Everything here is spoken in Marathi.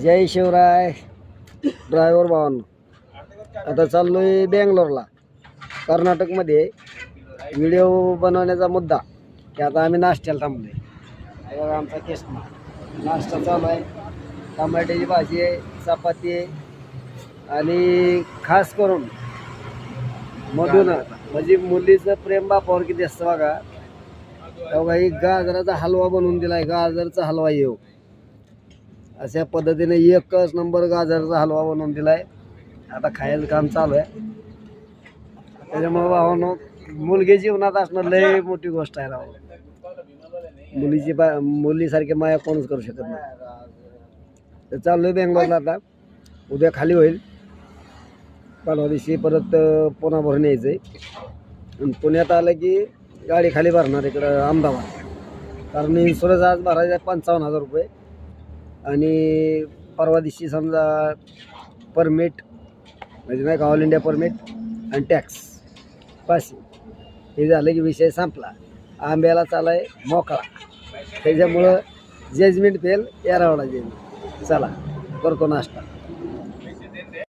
जय शिवराय ड्रायव्हर भावांनो, आता चाललोय बेंगलोरला कर्नाटकमध्ये. व्हिडिओ बनवण्याचा मुद्दा की आता आम्ही नाश्त्याला थांबलोय. बघा आमचा केसमा नाश्ता चालू आहे. टमाट्याची भाजी आहे, चपाती आहे आणि खास करून मधून म्हणजे मुलीचं प्रेम बापावर किती असतं बघा. तेव्हा ही गाजराचा हलवा बनवून दिलाय. गाजरचा हलवा येऊ अशा पद्धतीने एकच नंबर गाजरचा हलवा बनवून दिलाय. आता खायचं काम चालू आहे. त्याच्यामुळे भावानो, मुलगी जीवनात असणं लय मोठी गोष्ट आहे राव. मुलीसारखी माया कोणच करू शकत नाही. तर चाललोय बेंगलोरला. आता उद्या खाली होईल. परवा दिवशी परत पुन्हा भरून यायचं आहे. पुण्यात आलं की गाडी खाली भरणार इकडं अहमदाबाद. कारण इन्शुरन्स आज भरायचा 55,000 रुपये आणि परवा दिवशी समजा परमिट म्हणजे नाही का ऑल इंडिया परमिट आणि टॅक्स पासिंग हे झालं की विषय संपला. आंब्याला चालाय मोकळा. त्याच्यामुळं जजमेंट फेल, यारावडा जजमेंट. चला करतो नाश्ता.